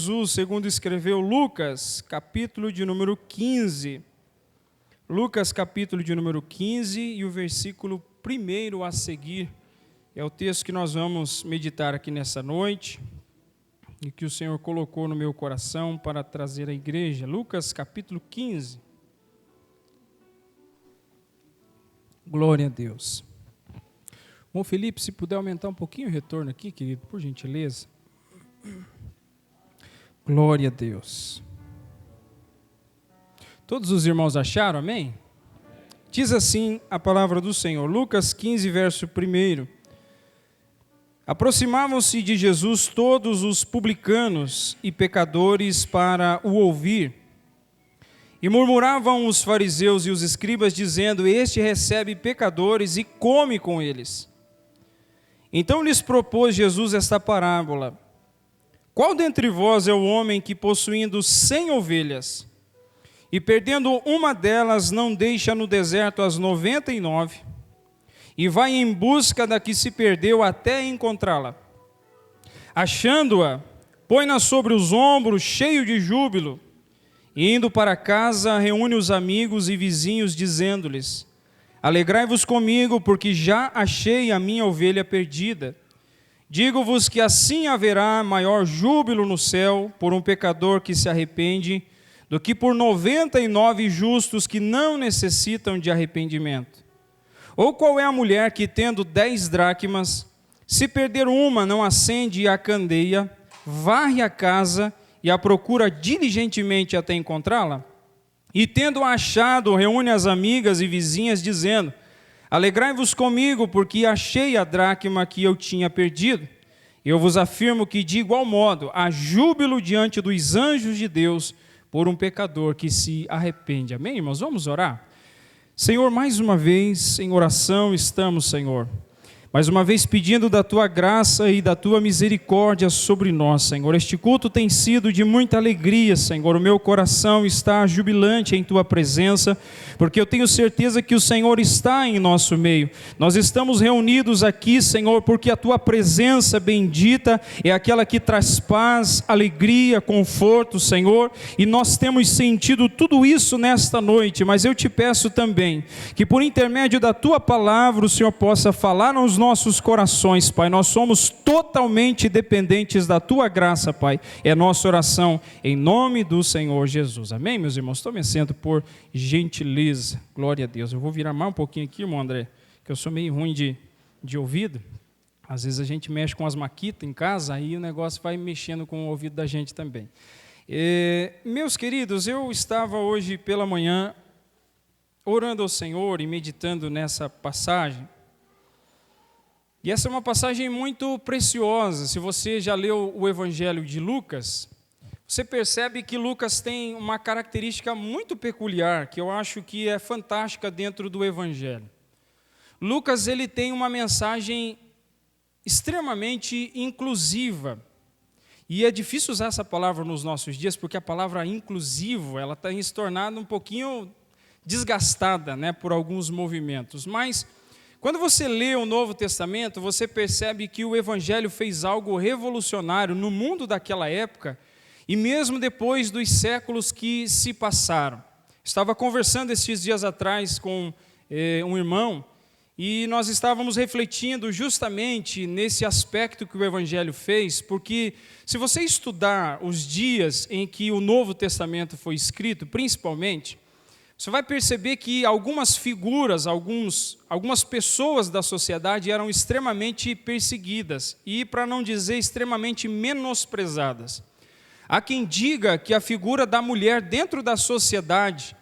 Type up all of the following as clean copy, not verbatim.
Jesus, segundo escreveu Lucas, capítulo de número 15. Lucas, capítulo de número 15 e o versículo 1 a seguir é o texto que nós vamos meditar aqui nessa noite e que o Senhor colocou no meu coração para trazer à igreja. Lucas, capítulo 15. Glória a Deus. Bom, Felipe, se puder aumentar um pouquinho o retorno aqui, querido, por gentileza. Glória a Deus. Todos os irmãos acharam, amém? Diz assim a palavra do Senhor, Lucas 15, verso 1. Aproximavam-se de Jesus todos os publicanos e pecadores para o ouvir. E murmuravam os fariseus e os escribas, dizendo: Este recebe pecadores e come com eles. Então lhes propôs Jesus esta parábola: Qual dentre vós é o homem que, possuindo 100 ovelhas, e perdendo uma delas, não deixa no deserto as 99, e vai em busca da que se perdeu até encontrá-la? Achando-a, põe-na sobre os ombros, cheio de júbilo, e indo para casa, reúne os amigos e vizinhos, dizendo-lhes: Alegrai-vos comigo, porque já achei a minha ovelha perdida. Digo-vos que assim haverá maior júbilo no céu por um pecador que se arrepende, do que por 99 justos que não necessitam de arrependimento. Ou qual é a mulher que, tendo 10 dracmas, se perder uma, não acende a candeia, varre a casa e a procura diligentemente até encontrá-la? E tendo achado, reúne as amigas e vizinhas, dizendo: Alegrai-vos comigo, porque achei a dracma que eu tinha perdido. Eu vos afirmo que, de igual modo, há júbilo diante dos anjos de Deus por um pecador que se arrepende. Amém, irmãos? Vamos orar? Senhor, mais uma vez em oração estamos, Senhor. Mais uma vez pedindo da Tua graça e da Tua misericórdia sobre nós, Senhor. Este culto tem sido de muita alegria, Senhor. O meu coração está jubilante em Tua presença, porque eu tenho certeza que o Senhor está em nosso meio. Nós estamos reunidos aqui, Senhor, porque a Tua presença bendita é aquela que traz paz, alegria, conforto, Senhor. E nós temos sentido tudo isso nesta noite, mas eu te peço também que por intermédio da Tua palavra o Senhor possa falar aos nossos corações, Pai. Nós somos totalmente dependentes da Tua graça, Pai. É nossa oração em nome do Senhor Jesus. Amém, meus irmãos? Tome assento por gentileza. Glória a Deus. Eu vou virar mais um pouquinho aqui, irmão André, que eu sou meio ruim de ouvido. Às vezes a gente mexe com as maquitas em casa, aí o negócio vai mexendo com o ouvido da gente também. Meus queridos, eu estava hoje pela manhã orando ao Senhor e meditando nessa passagem. E essa é uma passagem muito preciosa. Se você já leu o Evangelho de Lucas, você percebe que Lucas tem uma característica muito peculiar, que eu acho que é fantástica dentro do Evangelho. Lucas, ele tem uma mensagem extremamente inclusiva. E é difícil usar essa palavra nos nossos dias, porque a palavra inclusivo, ela tem se tornado um pouquinho desgastada, né, por alguns movimentos. Mas quando você lê o Novo Testamento, você percebe que o Evangelho fez algo revolucionário no mundo daquela época e mesmo depois dos séculos que se passaram. Estava conversando esses dias atrás com um irmão e nós estávamos refletindo justamente nesse aspecto que o Evangelho fez, porque se você estudar os dias em que o Novo Testamento foi escrito, principalmente, você vai perceber que algumas figuras, algumas pessoas da sociedade eram extremamente perseguidas e, para não dizer, extremamente menosprezadas. Há quem diga que a figura da mulher dentro da sociedade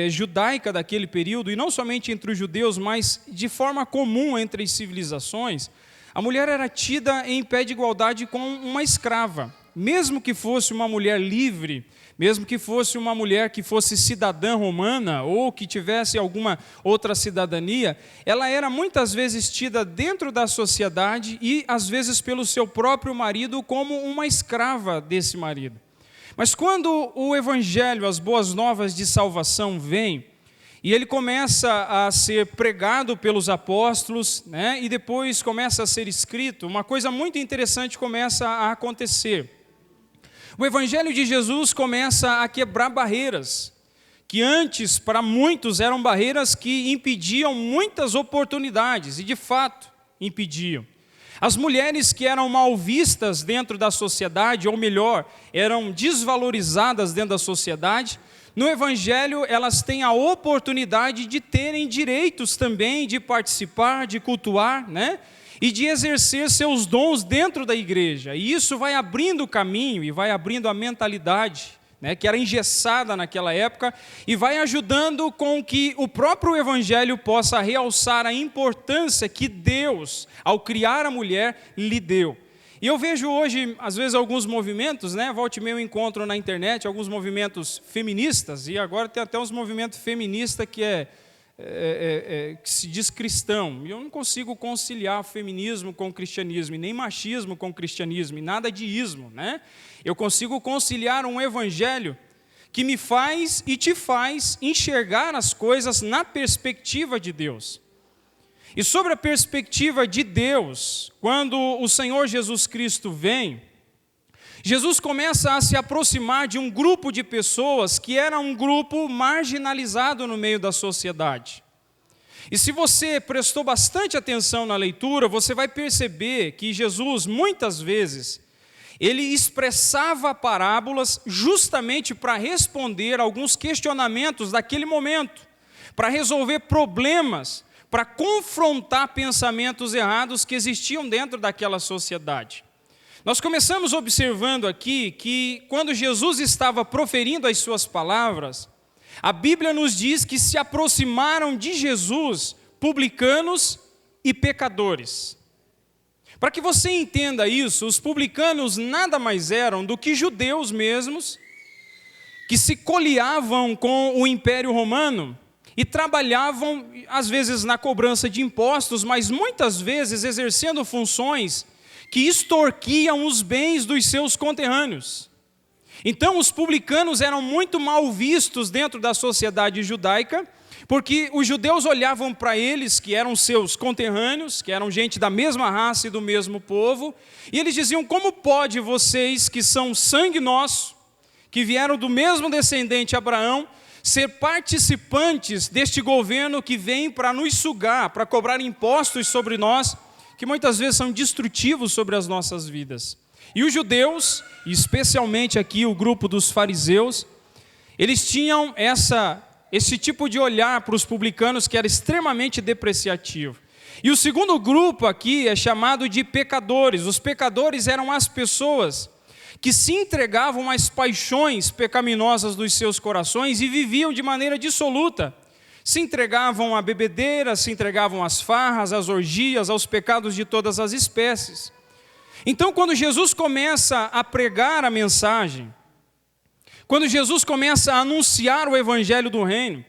judaica daquele período, e não somente entre os judeus, mas de forma comum entre as civilizações, a mulher era tida em pé de igualdade com uma escrava. Mesmo que fosse uma mulher livre, mesmo que fosse uma mulher que fosse cidadã romana ou que tivesse alguma outra cidadania, ela era muitas vezes tida dentro da sociedade e, às vezes, pelo seu próprio marido como uma escrava desse marido. Mas quando o Evangelho, as boas novas de salvação vêm, e ele começa a ser pregado pelos apóstolos, né, e depois começa a ser escrito, uma coisa muito interessante começa a acontecer. O Evangelho de Jesus começa a quebrar barreiras, que antes, para muitos, eram barreiras que impediam muitas oportunidades, e de fato impediam. As mulheres que eram mal vistas dentro da sociedade, ou melhor, eram desvalorizadas dentro da sociedade, no Evangelho elas têm a oportunidade de terem direitos também, de participar, de cultuar, né? E de exercer seus dons dentro da igreja. E isso vai abrindo o caminho e vai abrindo a mentalidade, né, que era engessada naquela época, e vai ajudando com que o próprio Evangelho possa realçar a importância que Deus, ao criar a mulher, lhe deu. E eu vejo hoje, às vezes, alguns movimentos, né, volta e meia eu encontro na internet, alguns movimentos feministas, e agora tem até uns movimentos feministas que que se diz cristão. E eu não consigo conciliar feminismo com cristianismo, e nem machismo com cristianismo, e nada de ismo, né? Eu consigo conciliar um evangelho que me faz e te faz enxergar as coisas na perspectiva de Deus. E sobre a perspectiva de Deus, quando o Senhor Jesus Cristo vem, Jesus começa a se aproximar de um grupo de pessoas que era um grupo marginalizado no meio da sociedade. E se você prestou bastante atenção na leitura, você vai perceber que Jesus, muitas vezes, ele expressava parábolas justamente para responder alguns questionamentos daquele momento, para resolver problemas, para confrontar pensamentos errados que existiam dentro daquela sociedade. Nós começamos observando aqui que quando Jesus estava proferindo as suas palavras, a Bíblia nos diz que se aproximaram de Jesus publicanos e pecadores. Para que você entenda isso, os publicanos nada mais eram do que judeus mesmos, que se coliavam com o Império Romano e trabalhavam, às vezes, na cobrança de impostos, mas muitas vezes exercendo funções que extorquiam os bens dos seus conterrâneos. Então, os publicanos eram muito mal vistos dentro da sociedade judaica, porque os judeus olhavam para eles, que eram seus conterrâneos, que eram gente da mesma raça e do mesmo povo, e eles diziam: como pode vocês, que são sangue nosso, que vieram do mesmo descendente Abraão, ser participantes deste governo que vem para nos sugar, para cobrar impostos sobre nós, que muitas vezes são destrutivos sobre as nossas vidas. E os judeus, e especialmente aqui o grupo dos fariseus, eles tinham esse tipo de olhar para os publicanos que era extremamente depreciativo. E o segundo grupo aqui é chamado de pecadores. Os pecadores eram as pessoas que se entregavam às paixões pecaminosas dos seus corações e viviam de maneira dissoluta. Se entregavam à bebedeira, se entregavam às farras, às orgias, aos pecados de todas as espécies. Então, quando Jesus começa a pregar a mensagem, quando Jesus começa a anunciar o evangelho do reino,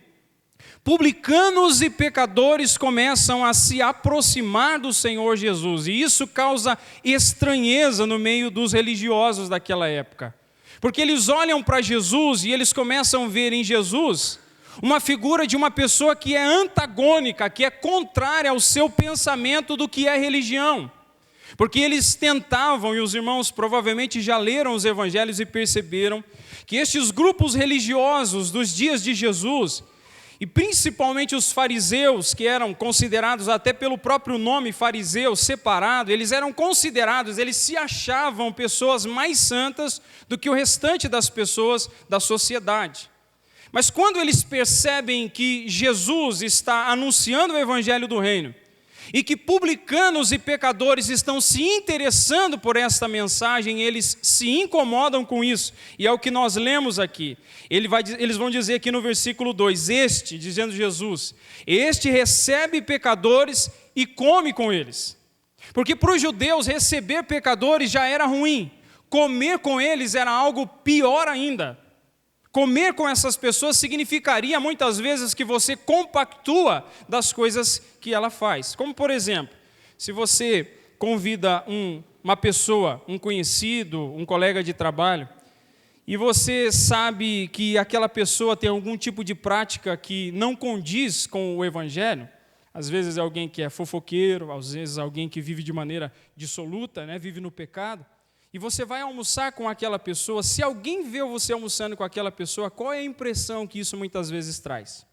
publicanos e pecadores começam a se aproximar do Senhor Jesus, e isso causa estranheza no meio dos religiosos daquela época, porque eles olham para Jesus e eles começam a ver em Jesus uma figura de uma pessoa que é antagônica, que é contrária ao seu pensamento do que é religião. Porque eles tentavam, e os irmãos provavelmente já leram os evangelhos e perceberam, que estes grupos religiosos dos dias de Jesus, e principalmente os fariseus, que eram considerados até pelo próprio nome fariseu, separado, eles eram considerados, eles se achavam pessoas mais santas do que o restante das pessoas da sociedade. Mas quando eles percebem que Jesus está anunciando o evangelho do reino, e que publicanos e pecadores estão se interessando por esta mensagem, eles se incomodam com isso, e é o que nós lemos aqui. Eles vão dizer aqui no versículo 2, dizendo Jesus, este recebe pecadores e come com eles. Porque para os judeus receber pecadores já era ruim, comer com eles era algo pior ainda. Comer com essas pessoas significaria muitas vezes que você compactua das coisas que ela faz. Como, por exemplo, se você convida uma pessoa, um conhecido, um colega de trabalho, e você sabe que aquela pessoa tem algum tipo de prática que não condiz com o evangelho, às vezes é alguém que é fofoqueiro, às vezes é alguém que vive de maneira dissoluta, né, vive no pecado, e você vai almoçar com aquela pessoa, se alguém vê você almoçando com aquela pessoa, qual é a impressão que isso muitas vezes traz?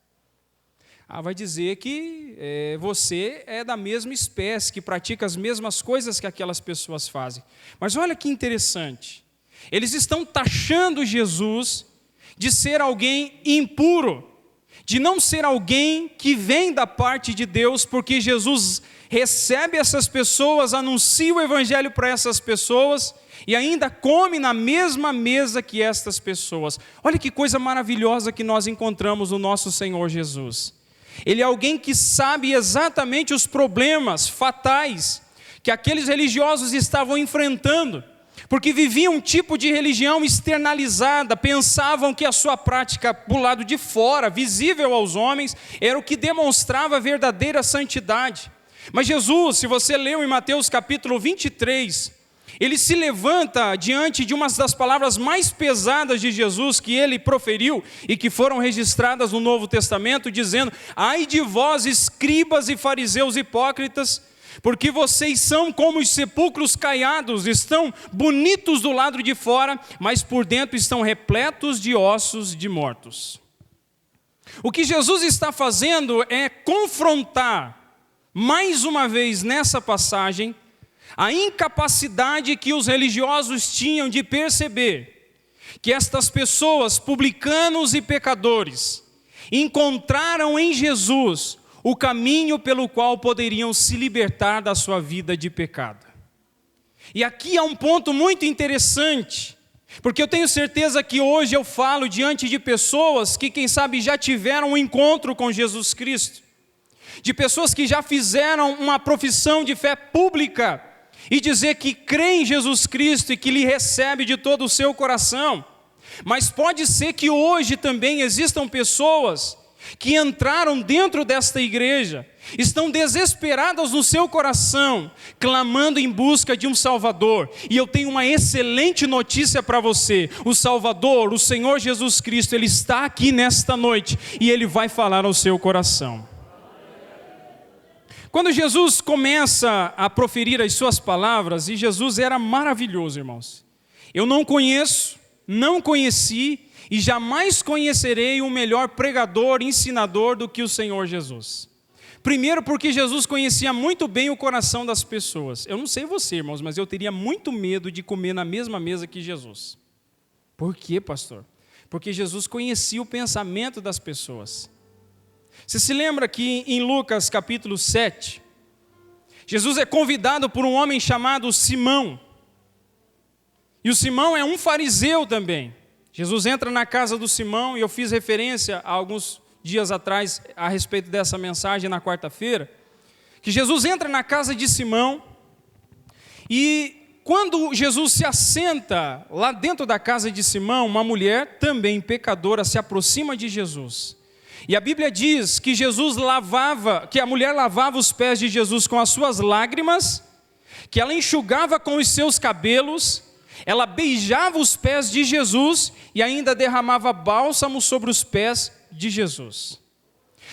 Vai dizer que você é da mesma espécie, que pratica as mesmas coisas que aquelas pessoas fazem. Mas olha que interessante, eles estão taxando Jesus de ser alguém impuro, de não ser alguém que vem da parte de Deus, porque Jesus recebe essas pessoas, anuncia o evangelho para essas pessoas e ainda come na mesma mesa que estas pessoas. Olha que coisa maravilhosa que nós encontramos no nosso Senhor Jesus. Ele é alguém que sabe exatamente os problemas fatais que aqueles religiosos estavam enfrentando, porque viviam um tipo de religião externalizada, pensavam que a sua prática do lado de fora, visível aos homens, era o que demonstrava a verdadeira santidade. Mas Jesus, se você leu em Mateus capítulo 23, ele se levanta diante de uma das palavras mais pesadas de Jesus que ele proferiu e que foram registradas no Novo Testamento, dizendo: ai de vós, escribas e fariseus hipócritas, porque vocês são como os sepulcros caiados, estão bonitos do lado de fora, mas por dentro estão repletos de ossos de mortos. O que Jesus está fazendo é confrontar, mais uma vez nessa passagem, a incapacidade que os religiosos tinham de perceber que estas pessoas, publicanos e pecadores, encontraram em Jesus o caminho pelo qual poderiam se libertar da sua vida de pecado. E aqui há um ponto muito interessante, porque eu tenho certeza que hoje eu falo diante de pessoas que, quem sabe, já tiveram um encontro com Jesus Cristo, de pessoas que já fizeram uma profissão de fé pública e dizer que crê em Jesus Cristo e que lhe recebe de todo o seu coração. Mas pode ser que hoje também existam pessoas que entraram dentro desta igreja, estão desesperadas no seu coração, clamando em busca de um Salvador. E eu tenho uma excelente notícia para você: o Salvador, o Senhor Jesus Cristo, Ele está aqui nesta noite e Ele vai falar ao seu coração. Quando Jesus começa a proferir as suas palavras, e Jesus era maravilhoso, irmãos. Eu não conheço, não conheci e jamais conhecerei um melhor pregador, ensinador do que o Senhor Jesus. Primeiro porque Jesus conhecia muito bem o coração das pessoas. Eu não sei você, irmãos, mas eu teria muito medo de comer na mesma mesa que Jesus. Por quê, pastor? Porque Jesus conhecia o pensamento das pessoas. Você se lembra que em Lucas capítulo 7, Jesus é convidado por um homem chamado Simão. E o Simão é um fariseu também. Jesus entra na casa do Simão, e eu fiz referência há alguns dias atrás a respeito dessa mensagem na quarta-feira, que Jesus entra na casa de Simão, e quando Jesus se assenta lá dentro da casa de Simão, uma mulher também pecadora se aproxima de Jesus. E a Bíblia diz que que a mulher lavava os pés de Jesus com as suas lágrimas, que ela enxugava com os seus cabelos, ela beijava os pés de Jesus e ainda derramava bálsamo sobre os pés de Jesus.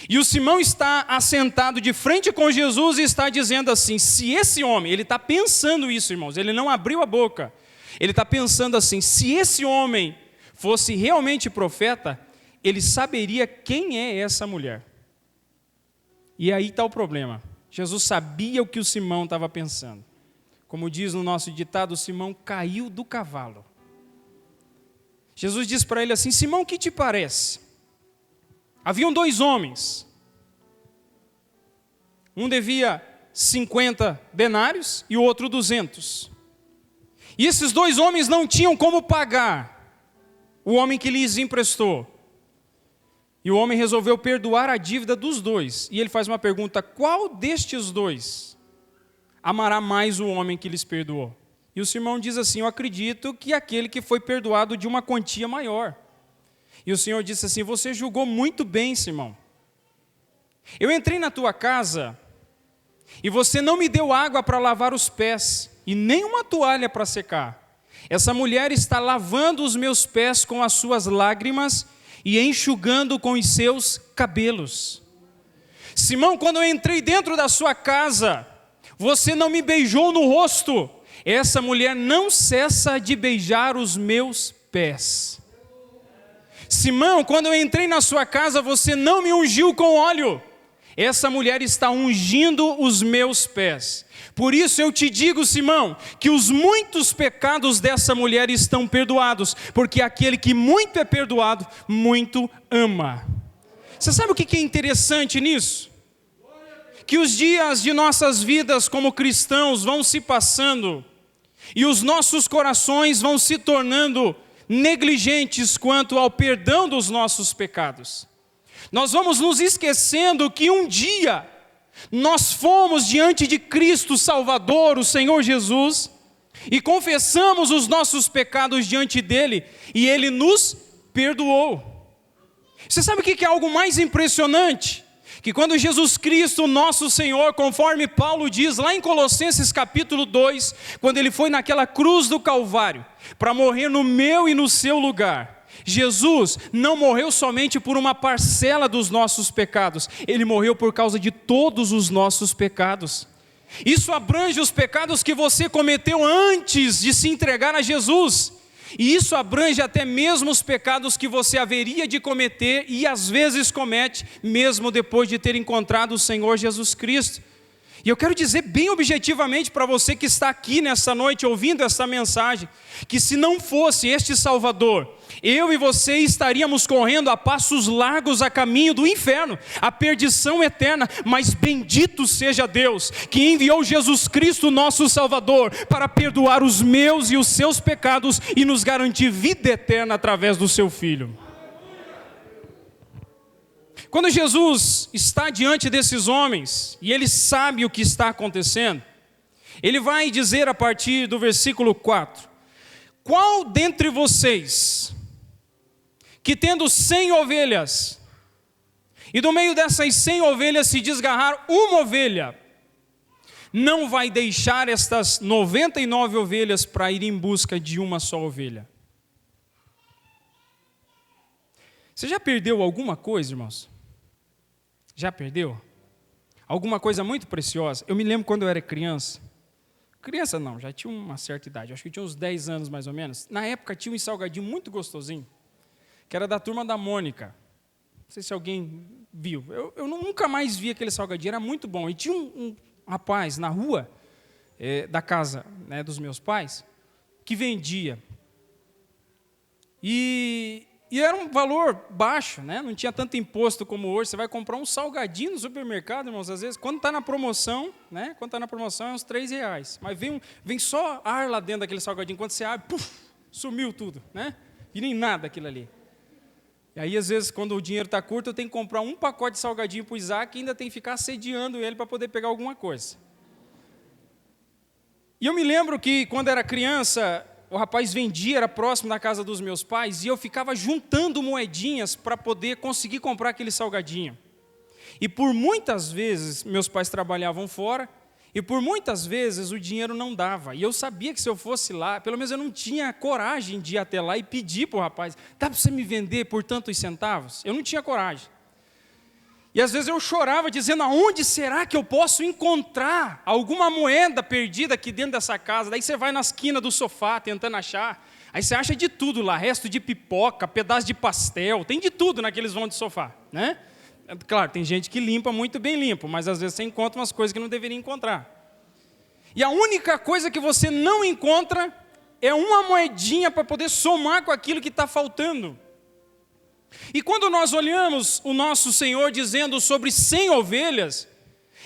E o Simão está assentado de frente com Jesus e está dizendo assim: se esse homem, ele está pensando isso, irmãos, ele não abriu a boca, ele está pensando assim: se esse homem fosse realmente profeta, ele saberia quem é essa mulher. E aí está o problema. Jesus sabia o que o Simão estava pensando. Como diz no nosso ditado, Simão caiu do cavalo. Jesus diz para ele assim: Simão, o que te parece? Haviam 2 homens. Um devia 50 denários e o outro 200. E esses 2 homens não tinham como pagar o homem que lhes emprestou. E o homem resolveu perdoar a dívida dos 2. E ele faz uma pergunta: qual destes 2 amará mais o homem que lhes perdoou? E o Simão diz assim: eu acredito que aquele que foi perdoado de uma quantia maior. E o Senhor disse assim: você julgou muito bem, Simão. Eu entrei na tua casa e você não me deu água para lavar os pés e nem uma toalha para secar. Essa mulher está lavando os meus pés com as suas lágrimas e enxugando com os seus cabelos. Simão, quando eu entrei dentro da sua casa, você não me beijou no rosto, essa mulher não cessa de beijar os meus pés. Simão, quando eu entrei na sua casa, você não me ungiu com óleo. Essa mulher está ungindo os meus pés. Por isso eu te digo, Simão, que os muitos pecados dessa mulher estão perdoados, porque aquele que muito é perdoado, muito ama. Você sabe o que é interessante nisso? Que os dias de nossas vidas como cristãos vão se passando, e os nossos corações vão se tornando negligentes quanto ao perdão dos nossos pecados. Nós vamos nos esquecendo que um dia nós fomos diante de Cristo Salvador, o Senhor Jesus, e confessamos os nossos pecados diante dele, e ele nos perdoou. Você sabe o que é algo mais impressionante? Que quando Jesus Cristo, nosso Senhor, conforme Paulo diz lá em Colossenses capítulo 2, quando ele foi naquela cruz do Calvário, para morrer no meu e no seu lugar, Jesus não morreu somente por uma parcela dos nossos pecados, ele morreu por causa de todos os nossos pecados. Isso abrange os pecados que você cometeu antes de se entregar a Jesus. E isso abrange até mesmo os pecados que você haveria de cometer e às vezes comete, mesmo depois de ter encontrado o Senhor Jesus Cristo. E eu quero dizer bem objetivamente para você que está aqui nessa noite ouvindo essa mensagem, que se não fosse este Salvador, eu e você estaríamos correndo a passos largos a caminho do inferno, a perdição eterna, mas bendito seja Deus, que enviou Jesus Cristo, nosso Salvador, para perdoar os meus e os seus pecados e nos garantir vida eterna através do seu Filho. Quando Jesus está diante desses homens, e ele sabe o que está acontecendo, ele vai dizer a partir do versículo 4, qual dentre vocês, que tendo 100 ovelhas, e do meio dessas 100 ovelhas se desgarrar uma ovelha, não vai deixar estas 99 ovelhas para ir em busca de uma só ovelha? Você já perdeu alguma coisa, irmãos? Já perdeu? Alguma coisa muito preciosa? Eu me lembro quando eu era criança. Criança não, já tinha uma certa idade. Acho que tinha uns 10 anos mais ou menos. Na época tinha um salgadinho muito gostosinho, que era da Turma da Mônica. Não sei se alguém viu. Eu nunca mais vi aquele salgadinho, era muito bom. E tinha um rapaz na rua da casa, né, dos meus pais, que vendia. E era um valor baixo, né? Não tinha tanto imposto como hoje. Você vai comprar um salgadinho no supermercado, irmãos, às vezes, quando está na promoção, né? Quando está na promoção é uns R$3. Mas vem só ar lá dentro daquele salgadinho. Quando você abre, puf, sumiu tudo, né? E nem nada aquilo ali. E aí, às vezes, quando o dinheiro está curto, eu tenho que comprar um pacote de salgadinho para o Isaac e ainda tem que ficar assediando ele para poder pegar alguma coisa. E eu me lembro que, quando era criança, o rapaz vendia, era próximo da casa dos meus pais, e eu ficava juntando moedinhas para poder conseguir comprar aquele salgadinho. E por muitas vezes, meus pais trabalhavam fora, e por muitas vezes o dinheiro não dava. E eu sabia que se eu fosse lá, pelo menos eu não tinha coragem de ir até lá e pedir para o rapaz, dá para você me vender por tantos centavos? Eu não tinha coragem. E às vezes eu chorava dizendo, aonde será que eu posso encontrar alguma moeda perdida aqui dentro dessa casa? Daí você vai na esquina do sofá tentando achar, aí você acha de tudo lá, resto de pipoca, pedaço de pastel, tem de tudo naqueles vão de sofá, né? Claro, tem gente que limpa muito bem limpo, mas às vezes você encontra umas coisas que não deveria encontrar. E a única coisa que você não encontra é uma moedinha para poder somar com aquilo que está faltando. E quando nós olhamos o nosso Senhor dizendo sobre 100 ovelhas,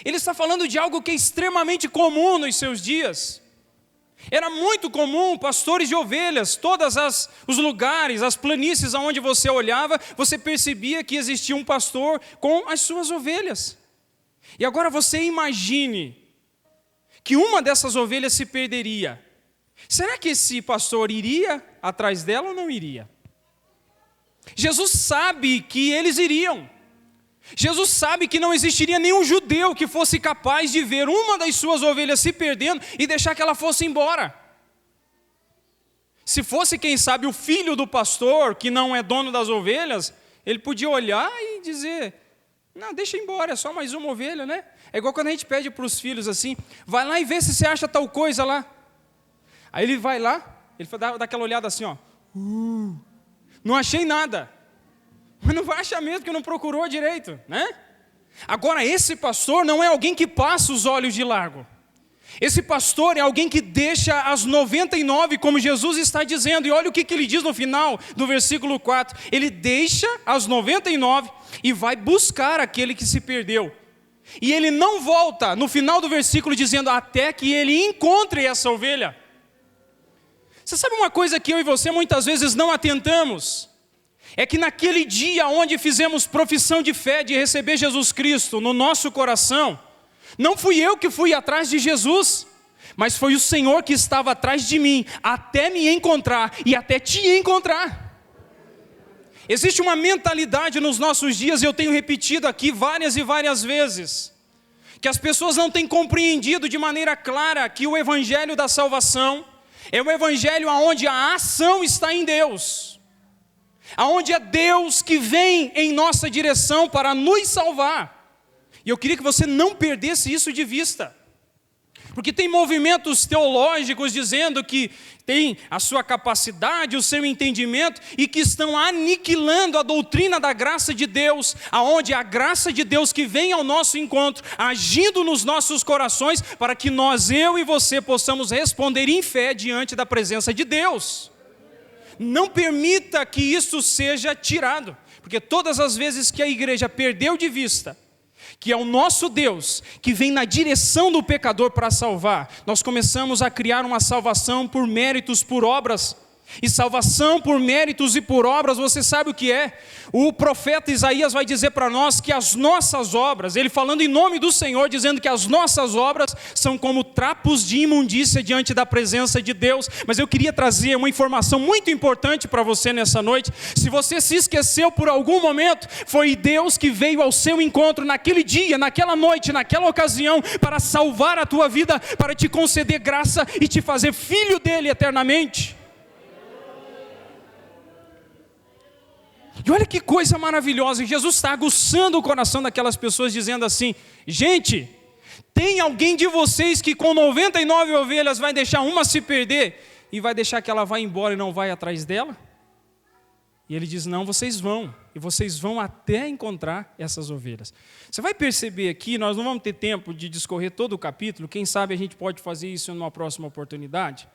Ele está falando de algo que é extremamente comum nos seus dias. Era muito comum pastores de ovelhas, todos os lugares, as planícies aonde você olhava, você percebia que existia um pastor com as suas ovelhas. E agora você imagine que uma dessas ovelhas se perderia. Será que esse pastor iria atrás dela ou não iria? Jesus sabe que eles iriam. Jesus sabe que não existiria nenhum judeu que fosse capaz de ver uma das suas ovelhas se perdendo e deixar que ela fosse embora. Se fosse, quem sabe, o filho do pastor, que não é dono das ovelhas, ele podia olhar e dizer, não, deixa embora, é só mais uma ovelha, né? É igual quando a gente pede para os filhos assim, vai lá e vê se você acha tal coisa lá. Aí ele vai lá, ele dá aquela olhada assim, ó. Não achei nada. Mas não vai achar mesmo, porque não procurou direito, né? Agora, esse pastor não é alguém que passa os olhos de largo. Esse pastor é alguém que deixa as 99, como Jesus está dizendo. E olha o que ele diz no final do versículo 4. Ele deixa as 99 e vai buscar aquele que se perdeu. E ele não volta no final do versículo dizendo até que ele encontre essa ovelha. Você sabe uma coisa que eu e você muitas vezes não atentamos? É que naquele dia onde fizemos profissão de fé de receber Jesus Cristo no nosso coração, não fui eu que fui atrás de Jesus, mas foi o Senhor que estava atrás de mim, até me encontrar e até te encontrar. Existe uma mentalidade nos nossos dias, e eu tenho repetido aqui várias e várias vezes, que as pessoas não têm compreendido de maneira clara que o evangelho da salvação é um evangelho onde a ação está em Deus, aonde é Deus que vem em nossa direção para nos salvar. E eu queria que você não perdesse isso de vista. Porque tem movimentos teológicos dizendo que tem a sua capacidade, o seu entendimento, e que estão aniquilando a doutrina da graça de Deus, aonde a graça de Deus que vem ao nosso encontro, agindo nos nossos corações, para que nós, eu e você, possamos responder em fé diante da presença de Deus. Não permita que isso seja tirado, porque todas as vezes que a igreja perdeu de vista que é o nosso Deus, que vem na direção do pecador para salvar, nós começamos a criar uma salvação por méritos, por obras. E salvação por méritos e por obras, você sabe o que é? O profeta Isaías vai dizer para nós que as nossas obras, ele falando em nome do Senhor, dizendo que as nossas obras são como trapos de imundícia diante da presença de Deus. Mas eu queria trazer uma informação muito importante para você nessa noite. Se você se esqueceu por algum momento, foi Deus que veio ao seu encontro naquele dia, naquela noite, naquela ocasião, para salvar a tua vida, para te conceder graça e te fazer filho dele eternamente. E olha que coisa maravilhosa, Jesus está aguçando o coração daquelas pessoas, dizendo assim: gente, tem alguém de vocês que com 99 ovelhas vai deixar uma se perder e vai deixar que ela vá embora e não vai atrás dela? E ele diz: não, vocês vão, e vocês vão até encontrar essas ovelhas. Você vai perceber aqui, nós não vamos ter tempo de discorrer todo o capítulo, quem sabe a gente pode fazer isso numa próxima oportunidade.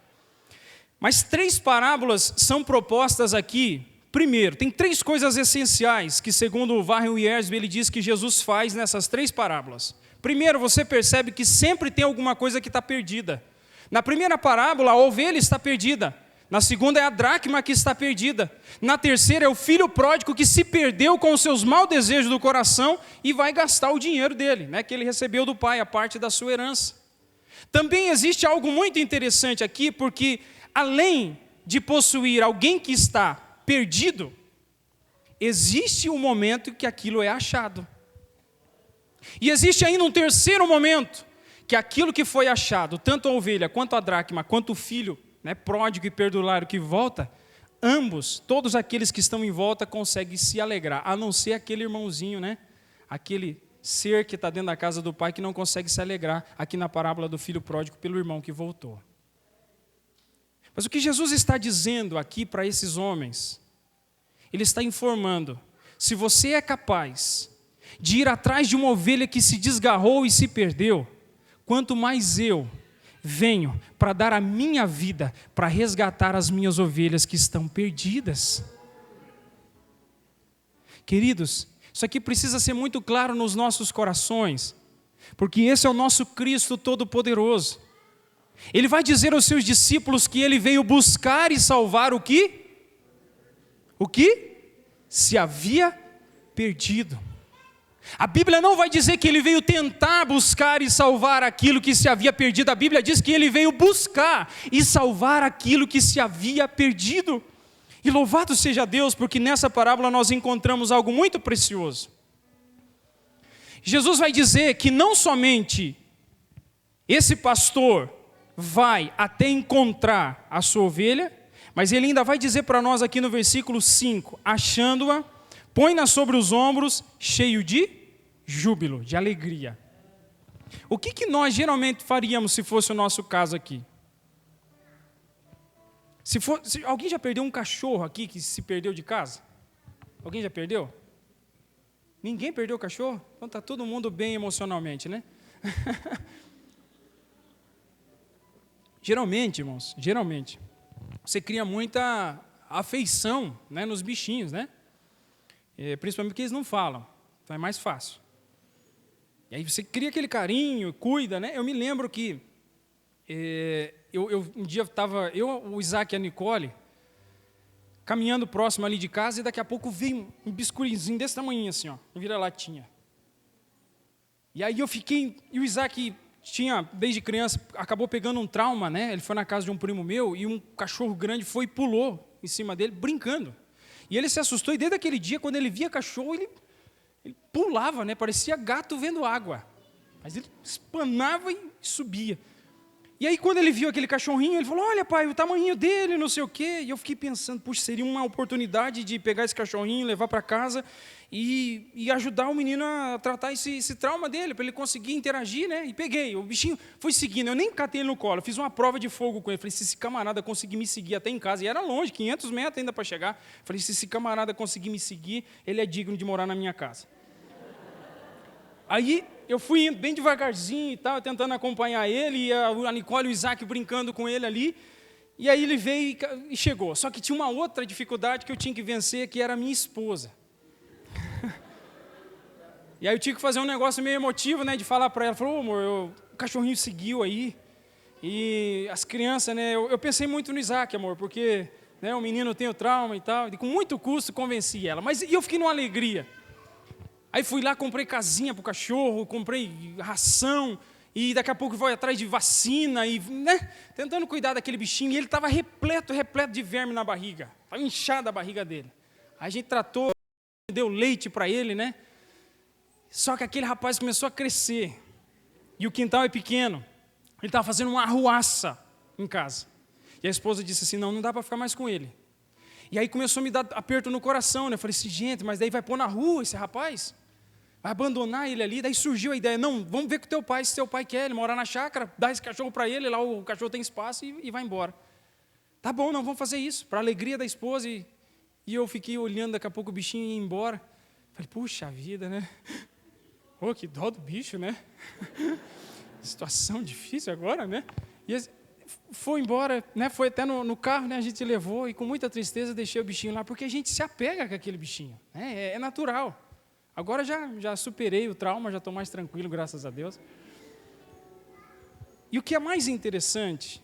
Mas 3 parábolas são propostas aqui. Primeiro, tem 3 coisas essenciais que, segundo o Warren Wiersbe, ele diz que Jesus faz nessas 3 parábolas. Primeiro, você percebe que sempre tem alguma coisa que está perdida. Na primeira parábola, a ovelha está perdida. Na segunda, é a dracma que está perdida. Na terceira, é o filho pródigo que se perdeu com os seus maus desejos do coração e vai gastar o dinheiro dele, né, que ele recebeu do pai, a parte da sua herança. Também existe algo muito interessante aqui, porque além de possuir alguém que está perdido, existe um momento que aquilo é achado. E existe ainda um terceiro momento, que aquilo que foi achado, tanto a ovelha, quanto a dracma, quanto o filho, né, pródigo e perdulário que volta, ambos, todos aqueles que estão em volta conseguem se alegrar, a não ser aquele irmãozinho, né, aquele ser que está dentro da casa do pai que não consegue se alegrar, aqui na parábola do filho pródigo, pelo irmão que voltou. Mas o que Jesus está dizendo aqui para esses homens, ele está informando: se você é capaz de ir atrás de uma ovelha que se desgarrou e se perdeu, quanto mais eu venho para dar a minha vida para resgatar as minhas ovelhas que estão perdidas. Queridos, isso aqui precisa ser muito claro nos nossos corações, porque esse é o nosso Cristo Todo-Poderoso. Ele vai dizer aos seus discípulos que ele veio buscar e salvar o que? O que? Se havia perdido. A Bíblia não vai dizer que ele veio tentar buscar e salvar aquilo que se havia perdido. A Bíblia diz que ele veio buscar e salvar aquilo que se havia perdido. E louvado seja Deus, porque nessa parábola nós encontramos algo muito precioso. Jesus vai dizer que não somente esse pastor vai até encontrar a sua ovelha, mas ele ainda vai dizer para nós aqui no versículo 5, achando-a, põe-na sobre os ombros, cheio de júbilo, de alegria. O que nós geralmente faríamos se fosse o nosso caso aqui? Alguém já perdeu um cachorro aqui que se perdeu de casa? Alguém já perdeu? Ninguém perdeu o cachorro? Então está todo mundo bem emocionalmente, né? Geralmente, irmãos, você cria muita afeição, né, nos bichinhos, né? Principalmente porque eles não falam, então é mais fácil. E aí você cria aquele carinho, cuida, né? Eu me lembro que um dia estava o Isaac e a Nicole caminhando próximo ali de casa e daqui a pouco veio um biscuitzinho desse tamanho assim, ó, um vira-latinha. E aí e o Isaac tinha, desde criança, acabou pegando um trauma, né? Ele foi na casa de um primo meu e um cachorro grande foi e pulou em cima dele, brincando. E ele se assustou e desde aquele dia, quando ele via cachorro, ele pulava, né? Parecia gato vendo água. Mas ele espanava e subia. E aí, quando ele viu aquele cachorrinho, ele falou, olha, pai, o tamanho dele, não sei o quê. E eu fiquei pensando, puxa, seria uma oportunidade de pegar esse cachorrinho, levar para casa e ajudar o menino a tratar esse trauma dele, para ele conseguir interagir, né? E peguei, o bichinho foi seguindo, eu nem catei ele no colo, eu fiz uma prova de fogo com ele. Falei, se esse camarada conseguir me seguir até em casa, e era longe, 500 metros ainda para chegar. Falei, se esse camarada conseguir me seguir, ele é digno de morar na minha casa. Aí eu fui indo bem devagarzinho e tal, tentando acompanhar ele, e a Nicole e o Isaac brincando com ele ali. E aí ele veio e chegou. Só que tinha uma outra dificuldade que eu tinha que vencer, que era a minha esposa. E aí eu tinha que fazer um negócio meio emotivo, né, de falar para ela, falou, amor, o cachorrinho seguiu aí, e as crianças, né, eu pensei muito no Isaac, amor, porque, né, o menino tem o trauma e tal, e com muito custo convenci ela, mas eu fiquei numa alegria. Aí fui lá, comprei casinha para o cachorro, comprei ração, e daqui a pouco foi atrás de vacina, e, né, tentando cuidar daquele bichinho, e ele estava repleto de verme na barriga, estava inchada a barriga dele. Aí a gente tratou, deu leite para ele, né? Só que aquele rapaz começou a crescer, e o quintal é pequeno, ele estava fazendo uma arruaça em casa. E a esposa disse assim, não dá para ficar mais com ele. E aí começou a me dar aperto no coração, né? Eu falei assim, gente, mas daí vai pôr na rua esse rapaz? Vai abandonar ele ali? Daí surgiu a ideia, não, vamos ver com o teu pai, se teu pai quer, ele morar na chácara, dá esse cachorro para ele, lá o cachorro tem espaço e vai embora. Tá bom, não, vamos fazer isso, para a alegria da esposa. E eu fiquei olhando, daqui a pouco o bichinho ia embora. Falei, puxa vida, né? Oh, que dó do bicho, né? Situação difícil agora, né? E foi embora, né? Foi até no carro, né? A gente levou e com muita tristeza deixei o bichinho lá, porque a gente se apega com aquele bichinho, né? É natural. Agora já superei o trauma, já estou mais tranquilo, graças a Deus. E o que é mais interessante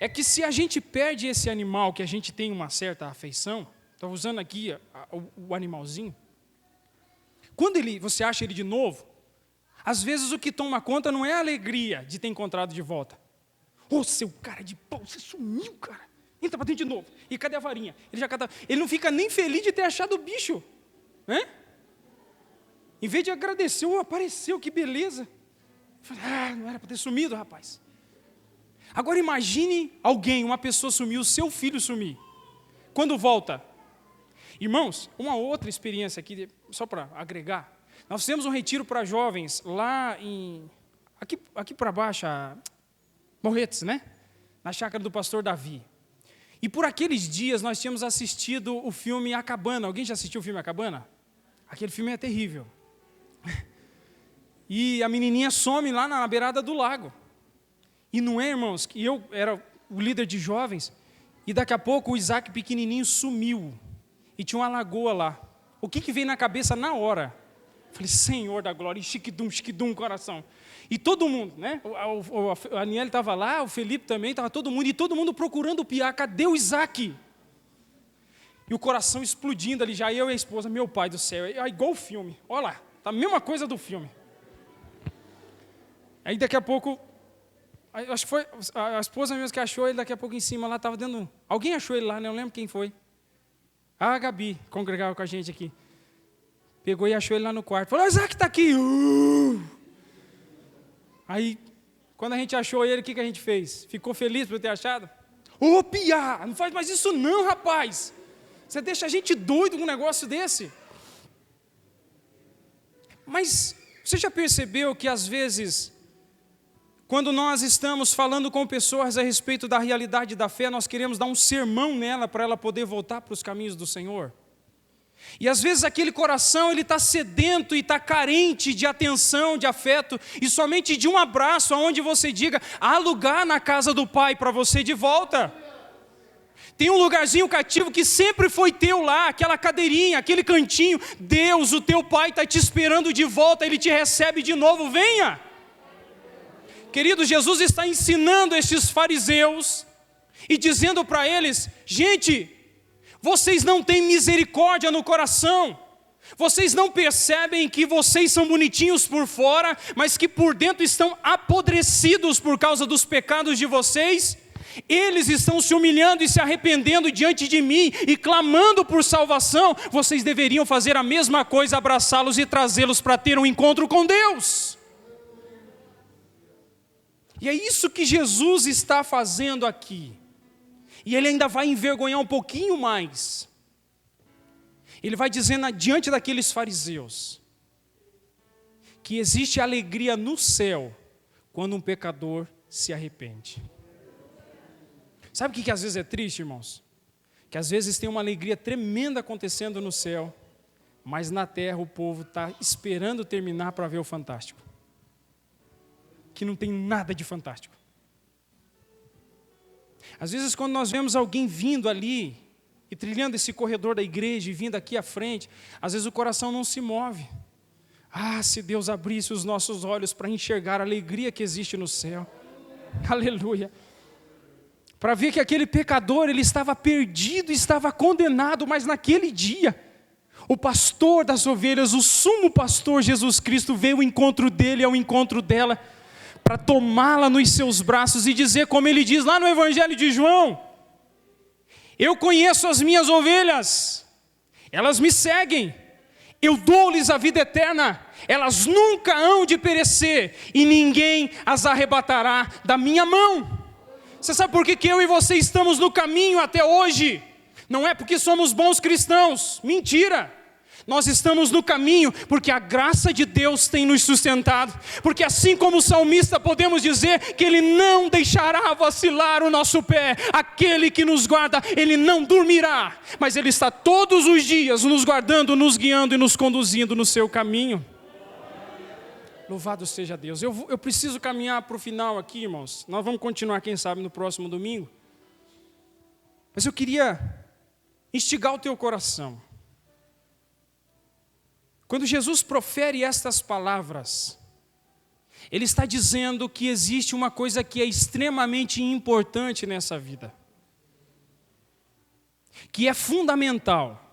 é que se a gente perde esse animal que a gente tem uma certa afeição, estou usando aqui o animalzinho, quando você acha ele de novo, às vezes o que toma conta não é a alegria de ter encontrado de volta. Ô, seu cara de pau, você sumiu, cara. Entra para dentro de novo. E cadê a varinha? Ele não fica nem feliz de ter achado o bicho. Né? Em vez de agradecer, apareceu, que beleza. Eu falei, não era para ter sumido, rapaz. Agora imagine uma pessoa sumir, o seu filho sumir. Quando volta? Irmãos, uma outra experiência aqui, só para agregar. Nós fizemos um retiro para jovens lá aqui para baixo, Morretes, né? Na chácara do pastor Davi. E por aqueles dias nós tínhamos assistido o filme A Cabana. Alguém já assistiu o filme A Cabana? Aquele filme é terrível. E a menininha some lá na beirada do lago. E não é, irmãos, que eu era o líder de jovens, e daqui a pouco o Isaac pequenininho sumiu. E tinha uma lagoa lá. O que veio na cabeça na hora? Falei, Senhor da glória, e chiquidum, coração. E todo mundo, né? A Aniele estava lá, o Felipe também, estava todo mundo, e todo mundo procurando o piá, cadê o Isaac? E o coração explodindo ali, já eu e a esposa, meu pai do céu, é igual o filme, olha lá, tá a mesma coisa do filme. Aí daqui a pouco, acho que foi a esposa mesmo que achou ele, daqui a pouco em cima lá, estava dando, alguém achou ele lá, né? Eu não lembro quem foi. A Gabi, congregava com a gente aqui. Pegou e achou ele lá no quarto. Falou, Isaac está aqui. Aí, quando a gente achou ele, o que a gente fez? Ficou feliz por ter achado? Ô, piá, não faz mais isso não, rapaz. Você deixa a gente doido com um negócio desse. Mas, você já percebeu que às vezes, Quando nós estamos falando com pessoas a respeito da realidade da fé, nós queremos dar um sermão nela para ela poder voltar para os caminhos do Senhor. E às vezes aquele coração ele está sedento e está carente de atenção, de afeto, e somente de um abraço, onde você diga, há lugar na casa do Pai para você de volta. Tem um lugarzinho cativo que sempre foi teu lá, aquela cadeirinha, aquele cantinho. Deus, o teu Pai, está te esperando de volta, Ele te recebe de novo, venha. Querido, Jesus está ensinando estes fariseus e dizendo para eles, gente, vocês não têm misericórdia no coração, vocês não percebem que vocês são bonitinhos por fora, mas que por dentro estão apodrecidos por causa dos pecados de vocês. Eles estão se humilhando e se arrependendo diante de mim e clamando por salvação. Vocês deveriam fazer a mesma coisa, abraçá-los e trazê-los para ter um encontro com Deus. E é isso que Jesus está fazendo aqui. E Ele ainda vai envergonhar um pouquinho mais. Ele vai dizendo diante daqueles fariseus que existe alegria no céu quando um pecador se arrepende. Sabe o que às vezes é triste, irmãos? Que às vezes tem uma alegria tremenda acontecendo no céu, mas na terra o povo está esperando terminar para ver o fantástico. Que não tem nada de fantástico. Às vezes quando nós vemos alguém vindo ali, e trilhando esse corredor da igreja, e vindo aqui à frente, às vezes o coração não se move. Ah, se Deus abrisse os nossos olhos para enxergar a alegria que existe no céu. Aleluia. Para ver que aquele pecador, ele estava perdido, estava condenado, mas naquele dia, o pastor das ovelhas, o sumo pastor Jesus Cristo, veio ao encontro dele, ao encontro dela, para tomá-la nos seus braços e dizer, como ele diz lá no Evangelho de João, eu conheço as minhas ovelhas, elas me seguem, eu dou-lhes a vida eterna, elas nunca hão de perecer, e ninguém as arrebatará da minha mão. Você sabe por que eu e você estamos no caminho até hoje? Não é porque somos bons cristãos, mentira. Nós estamos no caminho porque a graça de Deus tem nos sustentado. Porque assim como o salmista podemos dizer que Ele não deixará vacilar o nosso pé. Aquele que nos guarda, Ele não dormirá. Mas Ele está todos os dias nos guardando, nos guiando e nos conduzindo no seu caminho. Louvado seja Deus. Eu preciso caminhar para o final aqui, irmãos. Nós vamos continuar, quem sabe, no próximo domingo. Mas eu queria instigar o teu coração. Quando Jesus profere estas palavras, Ele está dizendo que existe uma coisa que é extremamente importante nessa vida. Que é fundamental.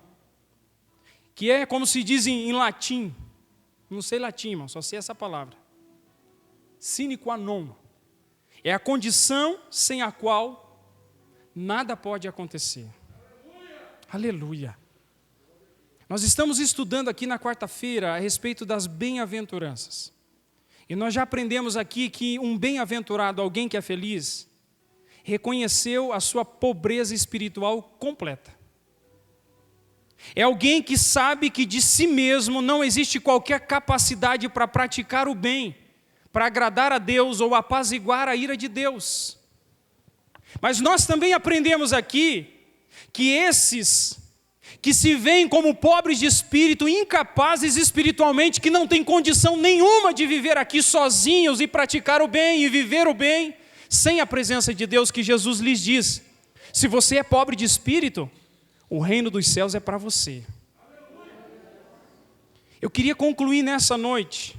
Que é, como se diz em latim, não sei latim, irmão, só sei essa palavra. Sine qua non. É a condição sem a qual nada pode acontecer. Aleluia. Nós estamos estudando aqui na quarta-feira a respeito das bem-aventuranças. E nós já aprendemos aqui que um bem-aventurado, alguém que é feliz, reconheceu a sua pobreza espiritual completa. É alguém que sabe que de si mesmo não existe qualquer capacidade para praticar o bem, para agradar a Deus ou apaziguar a ira de Deus. Mas nós também aprendemos aqui que esses que se veem como pobres de espírito, incapazes espiritualmente, que não têm condição nenhuma de viver aqui sozinhos e praticar o bem e viver o bem, sem a presença de Deus, que Jesus lhes diz, se você é pobre de espírito, o reino dos céus é para você. Eu queria concluir nessa noite,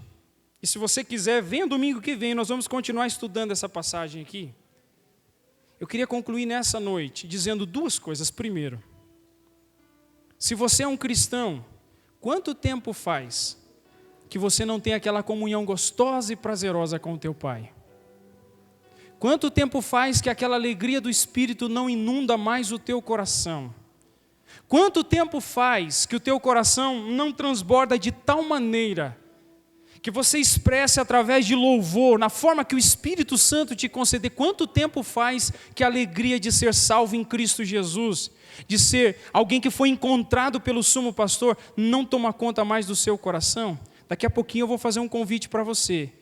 e se você quiser, venha domingo que vem, nós vamos continuar estudando essa passagem aqui. Eu queria concluir nessa noite, dizendo duas coisas. Primeiro, se você é um cristão, quanto tempo faz que você não tem aquela comunhão gostosa e prazerosa com o teu Pai? Quanto tempo faz que aquela alegria do Espírito não inunda mais o teu coração? Quanto tempo faz que o teu coração não transborda de tal maneira que você expresse através de louvor, na forma que o Espírito Santo te conceder? Quanto tempo faz que a alegria de ser salvo em Cristo Jesus, de ser alguém que foi encontrado pelo sumo pastor, não toma conta mais do seu coração? Daqui a pouquinho eu vou fazer um convite para você.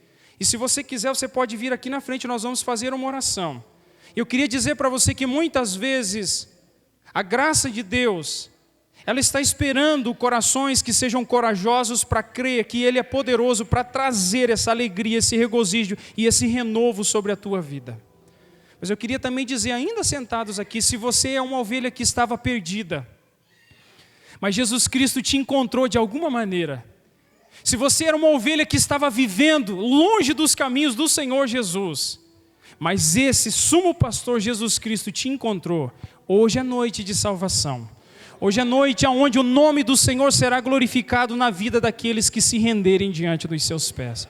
E se você quiser, você pode vir aqui na frente, nós vamos fazer uma oração. Eu queria dizer para você que muitas vezes a graça de Deus, ela está esperando corações que sejam corajosos para crer que Ele é poderoso para trazer essa alegria, esse regozijo e esse renovo sobre a tua vida. Mas eu queria também dizer, ainda sentados aqui, se você é uma ovelha que estava perdida, mas Jesus Cristo te encontrou de alguma maneira. Se você era uma ovelha que estava vivendo longe dos caminhos do Senhor Jesus, mas esse sumo pastor Jesus Cristo te encontrou, hoje é noite de salvação. Hoje é noite onde o nome do Senhor será glorificado na vida daqueles que se renderem diante dos seus pés.